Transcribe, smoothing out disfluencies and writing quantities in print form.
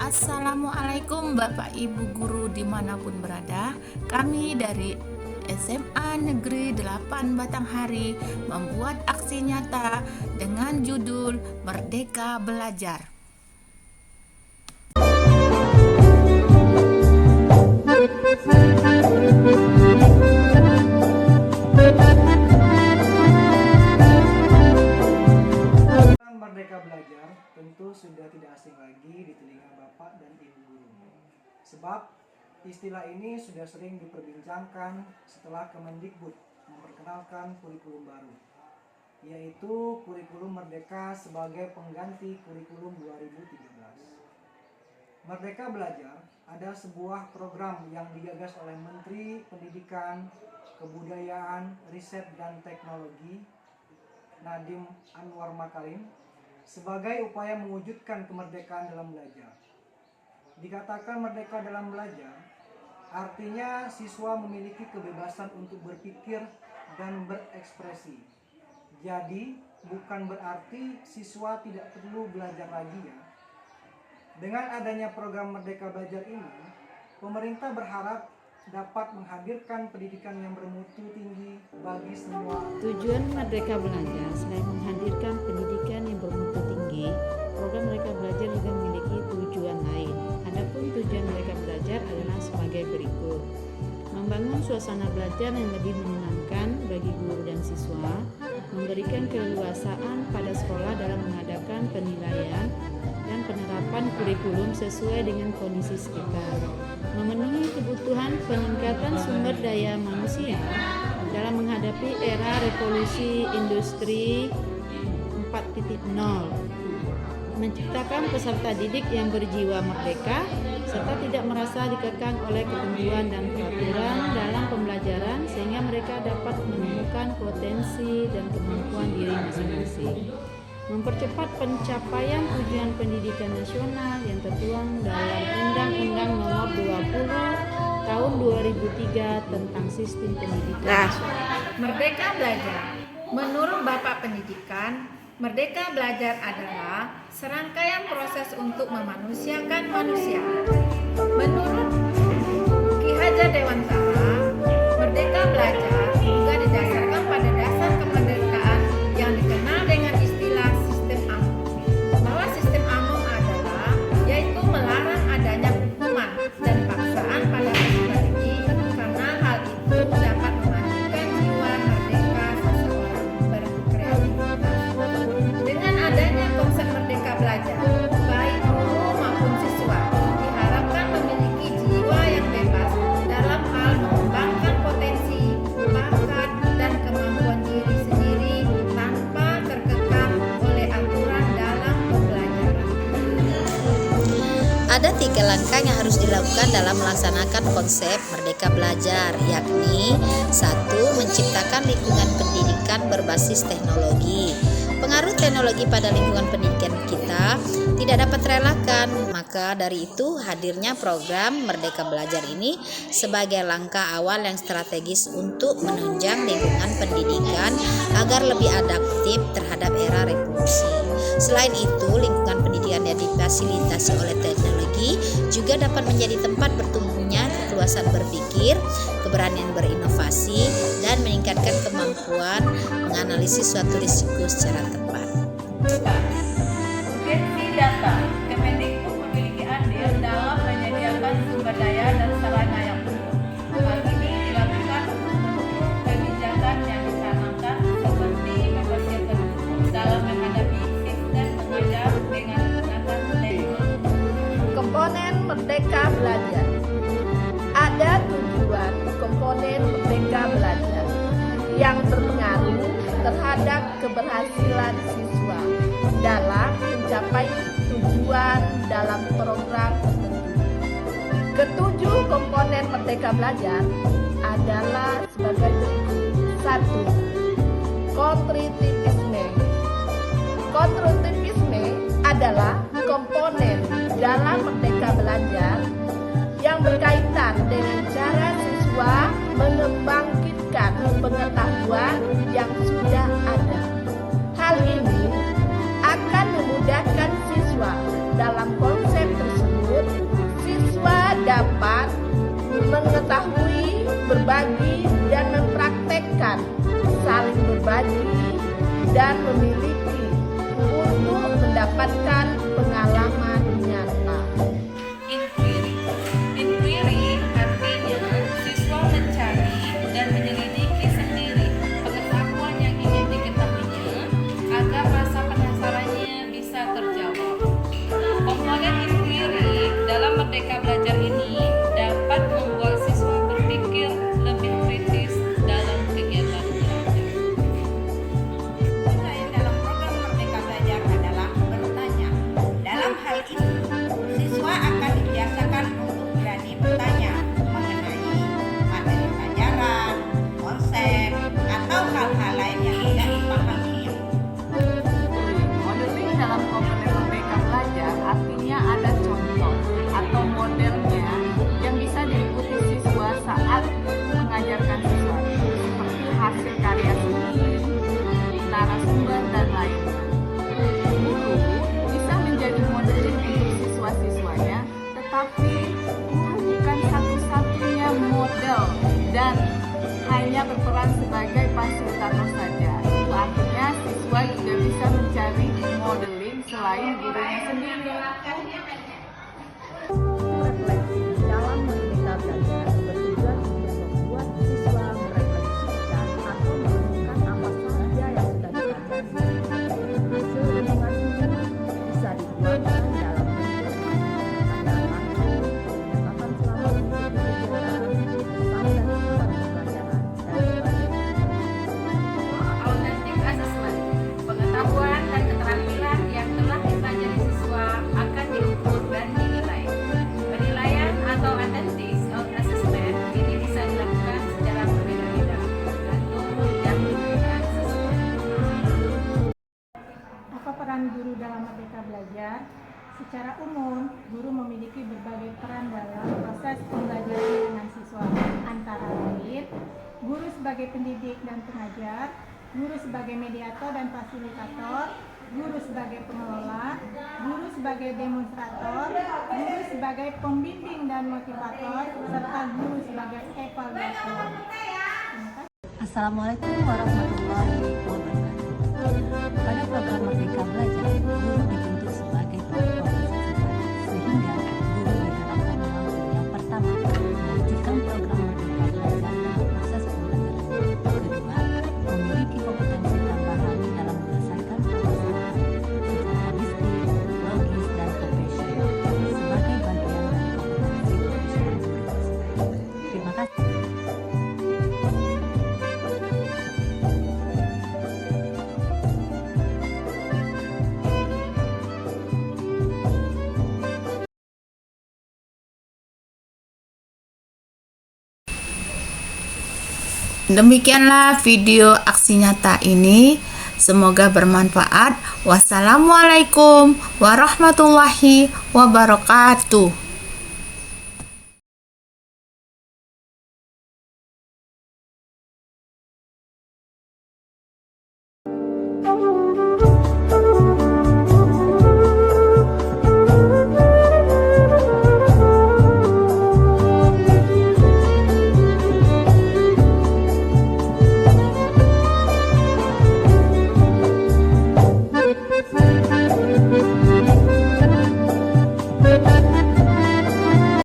Assalamualaikum Bapak Ibu Guru dimanapun berada. Kami dari SMA Negeri 8 Batanghari membuat aksi nyata dengan judul Merdeka Belajar. Merdeka Belajar tentu sudah tidak asing lagi di telinga Bapak dan Ibu Guru. Sebab istilah ini sudah sering diperbincangkan setelah Kemendikbud memperkenalkan kurikulum baru, yaitu kurikulum Merdeka sebagai pengganti kurikulum 2013. Merdeka Belajar adalah sebuah program yang digagas oleh Menteri Pendidikan, Kebudayaan, Riset dan Teknologi Nadiem Anwar Makarim sebagai upaya mewujudkan kemerdekaan dalam belajar. Dikatakan merdeka dalam belajar, artinya siswa memiliki kebebasan untuk berpikir dan berekspresi. Jadi, bukan berarti siswa tidak perlu belajar lagi ya. Dengan adanya program Merdeka Belajar ini, pemerintah berharap dapat menghadirkan pendidikan yang bermutu tinggi bagi semua. Tujuan Merdeka Belajar selain menghadirkan pendidikan yang bermutu tinggi, program Merdeka Belajar juga memiliki tujuan lain. Adapun tujuan Merdeka Belajar adalah sebagai berikut: membangun suasana belajar yang lebih menyenangkan bagi guru dan siswa, memberikan keleluasaan pada sekolah dalam mengadakan penilaian dan penerapan kurikulum sesuai dengan kondisi sekitar, memenuhi kebutuhan peningkatan sumber daya manusia dalam menghadapi era revolusi industri 4.0, menciptakan peserta didik yang berjiwa merdeka serta tidak merasa dikekang oleh ketentuan dan peraturan dalam pembelajaran sehingga mereka dapat menemukan potensi dan kemampuan diri masing-masing, mempercepat pencapaian tujuan pendidikan nasional yang tertuang dalam Undang-Undang Nomor 20 Tahun 2003 tentang Sistem Pendidikan Nasional. Merdeka Belajar. Menurut Bapak Pendidikan, Merdeka Belajar adalah serangkaian proses untuk memanusiakan manusia. Menurut Ki Hajar Dewantara, Merdeka Belajar juga didasarkan pada dasar kemerdekaan yang dikenal dengan istilah sistem AMO. Bahwa sistem AMO adalah yaitu melarang adanya hukuman dan paksaan pada pribadi karena hal itu dapat memajukan jiwa merdeka seseorang berkreativitas. Dengan adanya konsep Merdeka Belajar, baik guru maupun siswa diharapkan memiliki jiwa yang bebas dalam hal mengembangkan potensi, bakat, dan kemampuan diri sendiri tanpa terkekang oleh aturan dalam pembelajaran. Ada 3 langkah yang harus dilakukan dalam melaksanakan konsep Merdeka Belajar, yakni 1. Menciptakan lingkungan pendidikan berbasis teknologi. Pengaruh teknologi pada lingkungan pendidikan kita tidak dapat terelakkan, maka dari itu hadirnya program Merdeka Belajar ini sebagai langkah awal yang strategis untuk menunjang lingkungan pendidikan agar lebih adaptif terhadap era revolusi. Selain itu, lingkungan pendidikan yang difasilitasi oleh teknologi juga dapat menjadi tempat bertumbuhnya keluasan berpikir, keberanian berinovasi, dan meningkatkan kemampuan menganalisis suatu risiko secara tepat. Urgensi data. Kemendikbud memiliki andil dalam menyediakan sumber daya dan sarana yang penuh. Hal ini dilakukan untuk mendukung kebijakan yang dicanangkan seperti mempersiapkan guru dalam menghadapi sistem mengajar dengan menggunakan teknologi. Komponen Merdeka Belajar. Ada tujuan komponen Merdeka Belajar yang berpengaruh terhadap keberhasilan siswa dalam mencapai tujuan dalam program tertentu. Ketujuh komponen Merdeka Belajar adalah sebagai berikut. 1. Kontritivisme. Kontritivisme adalah komponen dalam Merdeka Belajar yang berkaitan dengan cara siswa membangkitkan pengetahuan yang sudah ada. Hal ini akan memudahkan siswa dalam konsep tersebut, siswa dapat mengetahui, berbagi, dan mempraktekkan, saling berbagi, dan memiliki untuk mendapatkan pengalaman nyata. Inquiry. Inquiry artinya siswa mencari dan menyelidiki sendiri pengetahuan yang ingin diketahuinya agar rasa penasarannya bisa terjawab. Komponen inquiry dalam Merdeka Belajar ini dapat membuat siswa berpikir lebih kritis dalam kegiatan belajar. Lain dalam program Merdeka Belajar adalah bertanya. Dalam hal ini, siswa akan dibiasakan untuk berani bertanya mengenai materi pelajaran, konsep, atau hal-hal lain yang tidak dipahami. Modeling dalam komponen Merdeka Belajar artinya ada contoh atau modelnya yang bisa diikuti siswa saat mengajarkan sesuatu, seperti hasil karya sendiri, narasumber, dan lainnya. Guru bisa menjadi modeling untuk siswa-siswanya, tetapi guru bukan satu-satunya model dan hanya berperan sebagai fasilitator saja. Itu artinya siswa juga bisa mencari modeling selain gurunya sendiri. Refleksi dalam Merdeka Belajar bertujuan untuk membuat siswa merefleksikan atau merenungkan apa saja yang sudah dipelajari. Hasil renungan ini bisa dituangkan dalam bentuk pernyataan langsung, pernyataan selama mengikuti kegiatan, pesan dan kesan pembelajaran, dan sebagainya. Authentic assessment. Pengetahuan dan keterampilan yang telah dipelajari siswa akan diukur dan dinilai. Penilaian atau authentic assessment ini bisa dilakukan secara berbeda-beda tergantung yang diberikan siswa. Apa peran guru dalam Merdeka Belajar? Secara umum, guru memiliki berbagai peran dalam proses pembelajaran dengan siswa, antara lain guru sebagai pendidik dan pengajar, guru sebagai mediator dan fasilitator, guru sebagai pengelola, guru sebagai demonstrator, guru sebagai pembimbing dan motivator, serta guru sebagai evaluator. Assalamualaikum warahmatullahi wabarakatuh. Pada program Merdeka Belajar, guru dibentuk sebagai tokoh partisipasi, sehingga guru diharapkan mampu yang pertama mewujudkan program Merdeka Belajar dalam proses pembelajaran. Kedua, memiliki kompetensi tambahan dalam menyelesaikan permasalahan secara holistik, logis, dan profesional sebagai bagian dari kompetensi profesional guru. Terima kasih. Demikianlah video aksi nyata ini. Semoga bermanfaat. Wassalamualaikum warahmatullahi wabarakatuh. Thank you.